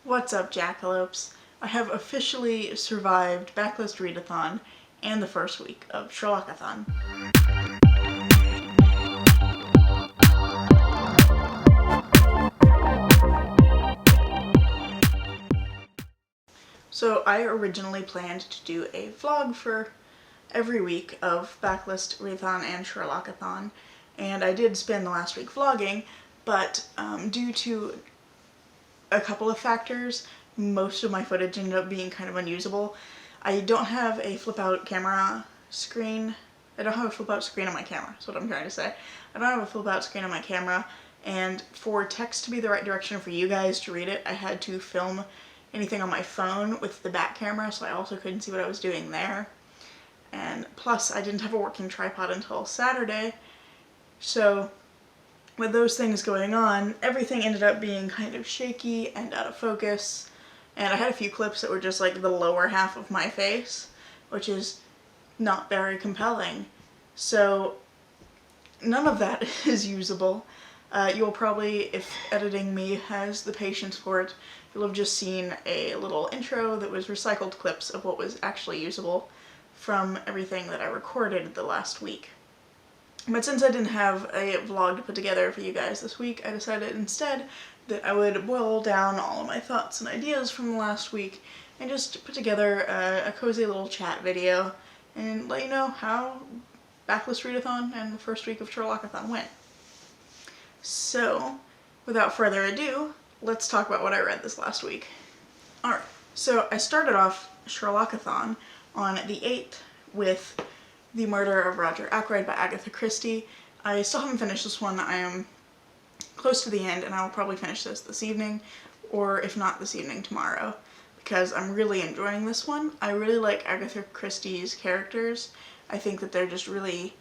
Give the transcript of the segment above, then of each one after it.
What's up, Jackalopes? I have officially survived Backlist Readathon and the first week of Sherlock-A-Thon. So I originally planned to do a vlog for every week of Backlist Readathon and Sherlock-A-Thon, and I did spend the last week vlogging, but due to a couple of factors, most of my footage ended up being kind of unusable. I don't have a flip-out camera screen. I don't have a flip-out screen on my camera, that's what I'm trying to say. I don't have a flip-out screen on my camera, and for text to be the right direction for you guys to read it, I had to film anything on my phone with the back camera, so I also couldn't see what I was doing there. And plus, I didn't have a working tripod until Saturday, so with those things going on, everything ended up being kind of shaky and out of focus, and I had a few clips that were just like the lower half of my face, which is not very compelling. So none of that is usable. You'll probably, if editing me has the patience for it, you'll have just seen a little intro that was recycled clips of what was actually usable from everything that I recorded the last week. But since I didn't have a vlog to put together for you guys this week, I decided instead that I would boil down all of my thoughts and ideas from the last week and just put together a cozy little chat video and let you know how Backlist Readathon and the first week of Sherlock-A-Thon went. So, without further ado, let's talk about what I read this last week. Alright, so I started off Sherlock-A-Thon on the 8th with The Murder of Roger Ackroyd by Agatha Christie. I still haven't finished this one. I am close to the end, and I will probably finish this evening, or if not this evening, tomorrow, because I'm really enjoying this one. I really like Agatha Christie's characters. I think that they're just really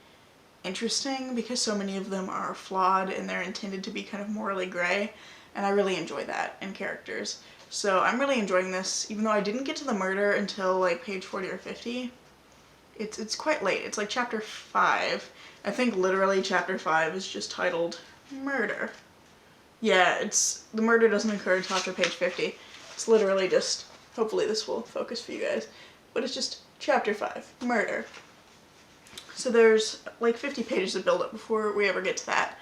interesting because so many of them are flawed and they're intended to be kind of morally gray, and I really enjoy that in characters. So I'm really enjoying this, even though I didn't get to the murder until like page 40 or 50. It's quite late. It's like chapter 5. I think literally chapter 5 is just titled Murder. Yeah, the murder doesn't occur until after page 50. It's literally just, hopefully this will focus for you guys, but it's just chapter 5, Murder. So there's like 50 pages of build-up before we ever get to that.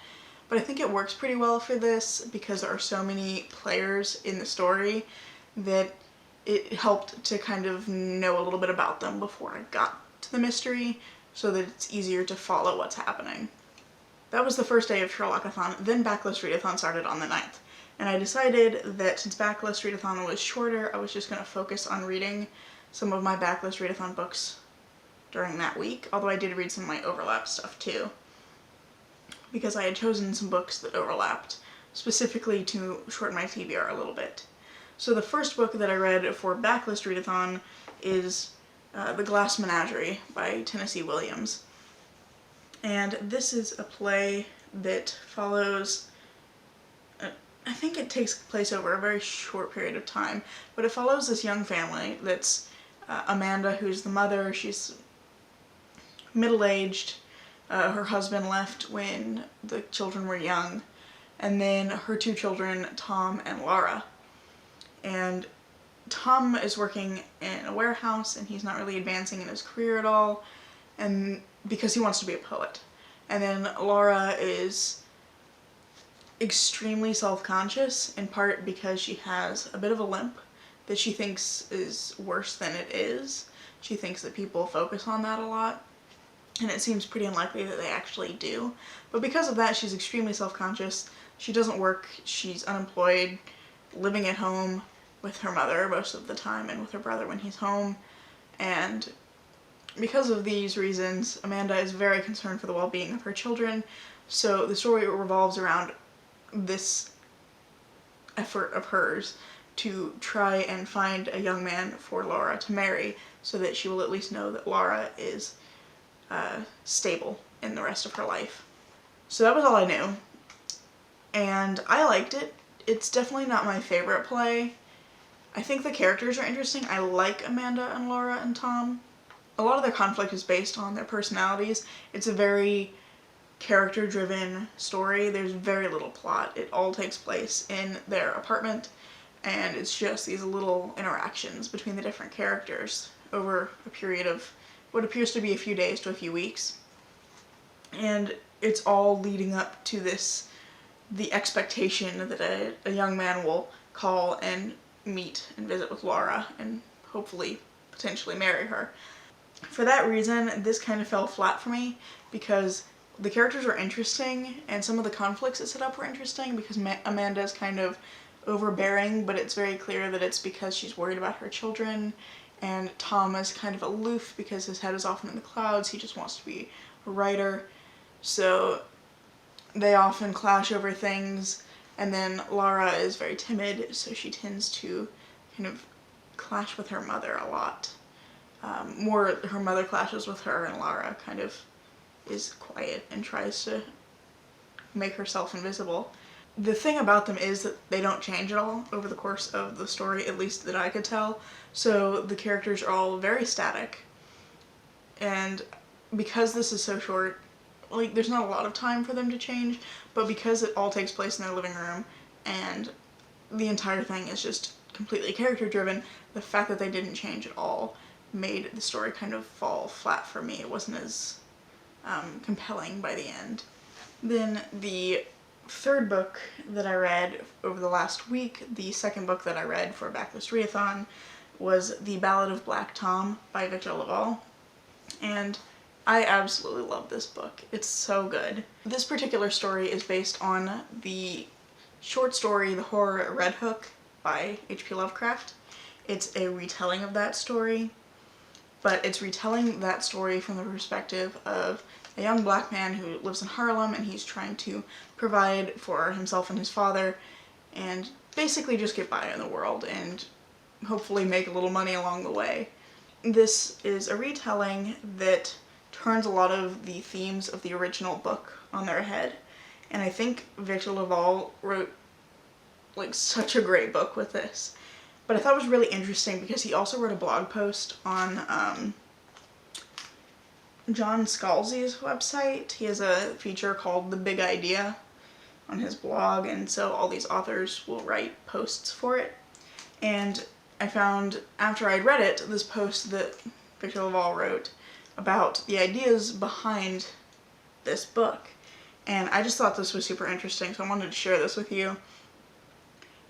But I think it works pretty well for this because there are so many players in the story that it helped to kind of know a little bit about them before I got to the mystery, so that it's easier to follow what's happening. That was the first day of Sherlock-A-Thon, then Backlist Readathon started on the 9th. And I decided that since Backlist Readathon was shorter, I was just going to focus on reading some of my Backlist Readathon books during that week, although I did read some of my overlap stuff too, because I had chosen some books that overlapped, specifically to shorten my TBR a little bit. So the first book that I read for Backlist Readathon is The Glass Menagerie by Tennessee Williams. And this is a play that follows, I think it takes place over a very short period of time, but it follows this young family that's Amanda, who's the mother. She's middle-aged. Her husband left when the children were young, and then her two children, Tom and Laura. And Tom is working in a warehouse and he's not really advancing in his career at all, and because he wants to be a poet. And then Laura is extremely self-conscious, in part because she has a bit of a limp that she thinks is worse than it is. She thinks that people focus on that a lot, and it seems pretty unlikely that they actually do. But because of that, she's extremely self-conscious. She doesn't work, she's unemployed, living at home with her mother most of the time and with her brother when he's home. And because of these reasons, Amanda is very concerned for the well-being of her children, so the story revolves around this effort of hers to try and find a young man for Laura to marry, so that she will at least know that Laura is stable in the rest of her life. So that was all I knew, and I liked it. It's definitely not my favorite play. I think the characters are interesting. I like Amanda and Laura and Tom. A lot of their conflict is based on their personalities. It's a very character-driven story. There's very little plot. It all takes place in their apartment, and it's just these little interactions between the different characters over a period of what appears to be a few days to a few weeks. And it's all leading up to the expectation that a young man will call and meet and visit with Laura and hopefully potentially marry her. For that reason, this kind of fell flat for me, because the characters are interesting and some of the conflicts it set up were interesting, because Amanda is kind of overbearing, but it's very clear that it's because she's worried about her children, and Tom is kind of aloof because his head is often in the clouds. He just wants to be a writer. So they often clash over things, and then Laura is very timid, so she tends to kind of clash with her mother a lot. More her mother clashes with her, and Laura kind of is quiet and tries to make herself invisible. The thing about them is that they don't change at all over the course of the story, at least that I could tell. So the characters are all very static, and because this is so short, like, there's not a lot of time for them to change, but because it all takes place in their living room and the entire thing is just completely character driven, the fact that they didn't change at all made the story kind of fall flat for me. It wasn't as compelling by the end. Then the third book that I read over the last week, the second book that I read for Backlist Readathon, was The Ballad of Black Tom by Victor LaValle, and I absolutely love this book. It's so good. This particular story is based on the short story The Horror at Red Hook by H.P. Lovecraft. It's a retelling of that story, but it's retelling that story from the perspective of a young black man who lives in Harlem, and he's trying to provide for himself and his father and basically just get by in the world and hopefully make a little money along the way. This is a retelling that turns a lot of the themes of the original book on their head, and I think Victor LaValle wrote like such a great book with this. But I thought it was really interesting because he also wrote a blog post on John Scalzi's website. He has a feature called The Big Idea on his blog, and so all these authors will write posts for it. And I found, after I'd read it, this post that Victor LaValle wrote about the ideas behind this book. And I just thought this was super interesting, so I wanted to share this with you.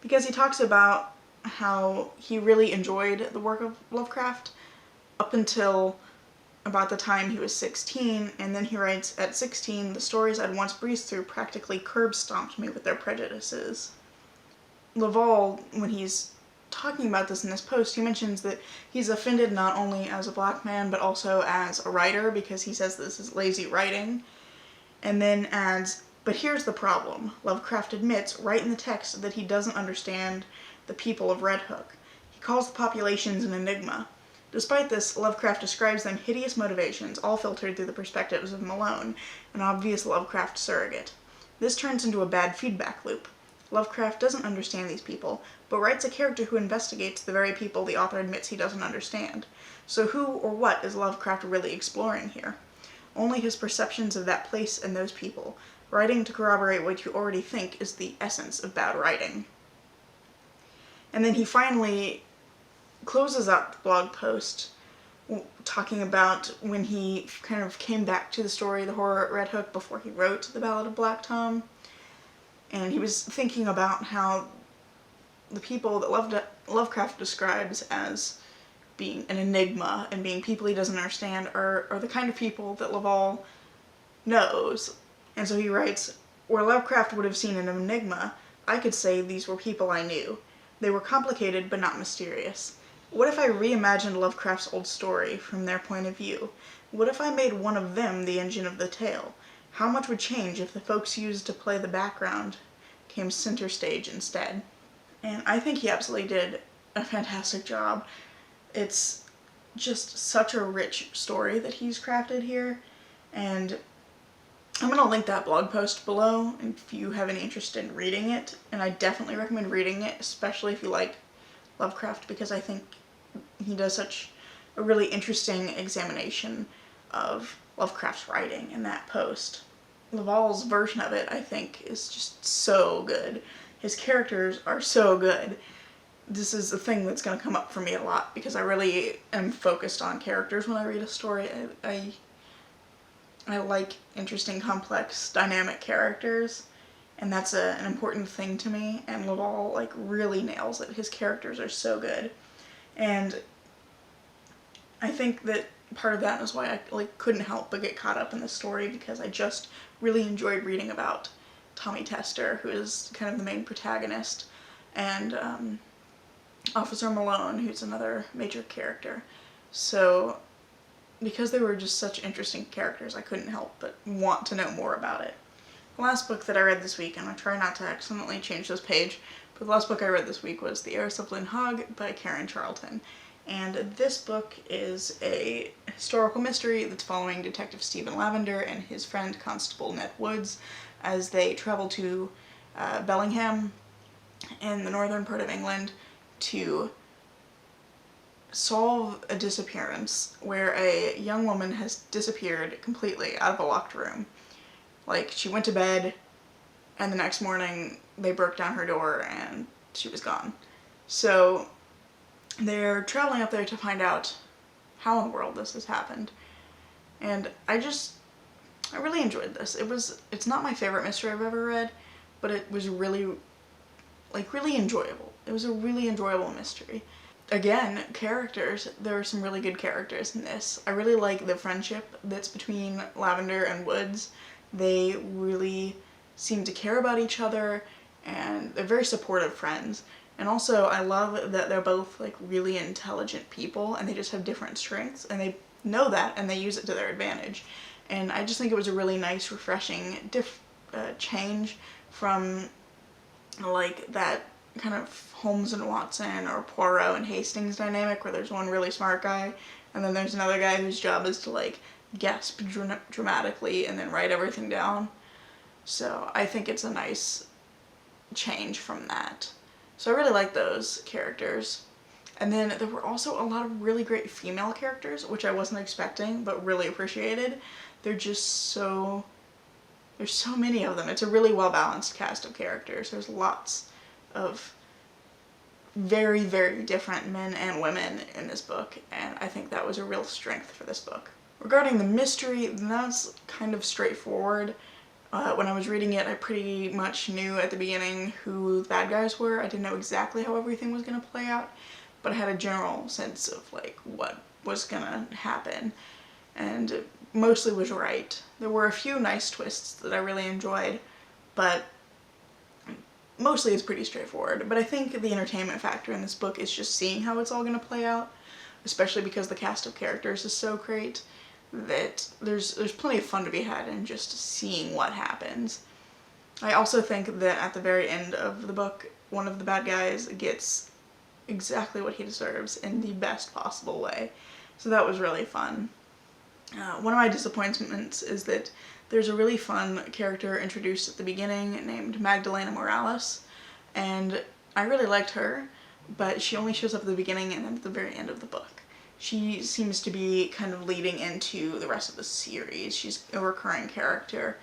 Because he talks about how he really enjoyed the work of Lovecraft up until about the time he was 16, and then he writes, "At 16, the stories I'd once breezed through practically curb-stomped me with their prejudices." LaValle, when he's talking about this in this post, he mentions that he's offended not only as a black man, but also as a writer, because he says this is lazy writing, and then adds, "But here's the problem. Lovecraft admits right in the text that he doesn't understand the people of Red Hook. He calls the populations an enigma. Despite this, Lovecraft describes them hideous motivations, all filtered through the perspectives of Malone, an obvious Lovecraft surrogate. This turns into a bad feedback loop. Lovecraft doesn't understand these people, but writes a character who investigates the very people the author admits he doesn't understand. So who or what is Lovecraft really exploring here? Only his perceptions of that place and those people. Writing to corroborate what you already think is the essence of bad writing." And then he finally closes out the blog post talking about when he kind of came back to the story The Horror at Red Hook before he wrote The Ballad of Black Tom. And he was thinking about how the people that Lovecraft describes as being an enigma and being people he doesn't understand are the kind of people that LaValle knows. And so he writes, "Where Lovecraft would have seen an enigma, I could say these were people I knew. They were complicated but not mysterious. What if I reimagined Lovecraft's old story from their point of view? What if I made one of them the engine of the tale? How much would change if the folks used to play the background came center stage instead?" And I think he absolutely did a fantastic job. It's just such a rich story that he's crafted here, and I'm going to link that blog post below if you have any interest in reading it, and I definitely recommend reading it, especially if you like Lovecraft, because I think he does such a really interesting examination of Lovecraft's writing in that post. LaValle's version of it, I think, is just so good. His characters are so good, this is a thing that's going to come up for me a lot because I really am focused on characters when I read a story. I like interesting, complex, dynamic characters, and that's an important thing to me, and LaValle like really nails it. His characters are so good, and I think that part of that is why I like couldn't help but get caught up in the story, because I just really enjoyed reading about Tommy Tester, who is kind of the main protagonist, and Officer Malone, who's another major character. So because they were just such interesting characters, I couldn't help but want to know more about it. The last book that I read this week, and I try not to accidentally change this page, but the last book I read this week was The Heir Sibling by Karen Charlton. And this book is a historical mystery that's following Detective Stephen Lavender and his friend Constable Ned Woods as they travel to Bellingham in the northern part of England to solve a disappearance where a young woman has disappeared completely out of a locked room. Like, she went to bed and the next morning they broke down her door and she was gone. So they're traveling up there to find out how in the world this has happened. And I really enjoyed this. It's not my favorite mystery I've ever read, but it was really enjoyable. It was a really enjoyable mystery. Again, characters, there are some really good characters in this. I really like the friendship that's between Lavender and Woods. They really seem to care about each other, and they're very supportive friends. And also, I love that they're both like really intelligent people, and they just have different strengths, and they know that, and they use it to their advantage. And I just think it was a really nice, refreshing change from like that kind of Holmes and Watson or Poirot and Hastings dynamic where there's one really smart guy and then there's another guy whose job is to like gasp dramatically and then write everything down. So I think it's a nice change from that. So I really like those characters. And then there were also a lot of really great female characters, which I wasn't expecting but really appreciated. There's so many of them. It's a really well-balanced cast of characters. There's lots of very, very different men and women in this book, and I think that was a real strength for this book. Regarding the mystery, that's kind of straightforward. When I was reading it, I pretty much knew at the beginning who the bad guys were. I didn't know exactly how everything was going to play out, but I had a general sense of like what was going to happen, and it mostly was right. There were a few nice twists that I really enjoyed, but mostly it's pretty straightforward. But I think the entertainment factor in this book is just seeing how it's all going to play out, especially because the cast of characters is so great that there's plenty of fun to be had in just seeing what happens. I also think that at the very end of the book, one of the bad guys gets exactly what he deserves in the best possible way. So that was really fun. One of my disappointments is that there's a really fun character introduced at the beginning named Magdalena Morales, and I really liked her, but she only shows up at the beginning and then at the very end of the book. She seems to be kind of leading into the rest of the series. She's a recurring character,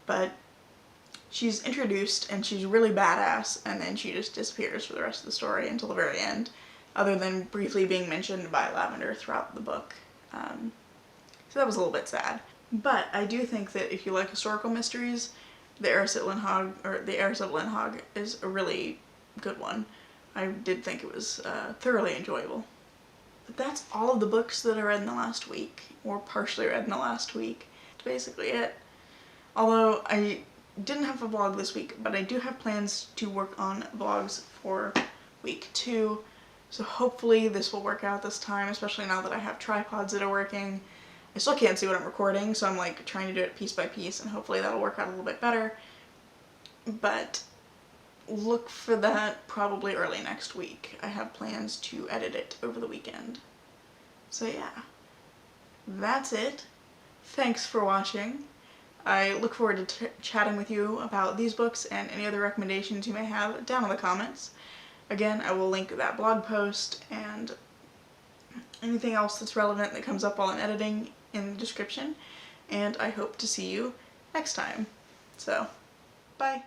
but she's introduced and she's really badass, and then she just disappears for the rest of the story until the very end, other than briefly being mentioned by Lavender throughout the book. So that was a little bit sad. But I do think that if you like historical mysteries, the Heir Sibling is a really good one. I did think it was thoroughly enjoyable. But that's all of the books that I read in the last week, or partially read in the last week. That's basically it. Although I didn't have a vlog this week, but I do have plans to work on vlogs for week 2. So hopefully this will work out this time, especially now that I have tripods that are working. I still can't see what I'm recording, so I'm like trying to do it piece by piece, and hopefully that'll work out a little bit better. But look for that probably early next week. I have plans to edit it over the weekend. So yeah, that's it. Thanks for watching. I look forward to chatting with you about these books and any other recommendations you may have down in the comments. Again, I will link that blog post and anything else that's relevant that comes up while I'm editing in the description, and I hope to see you next time. So, bye!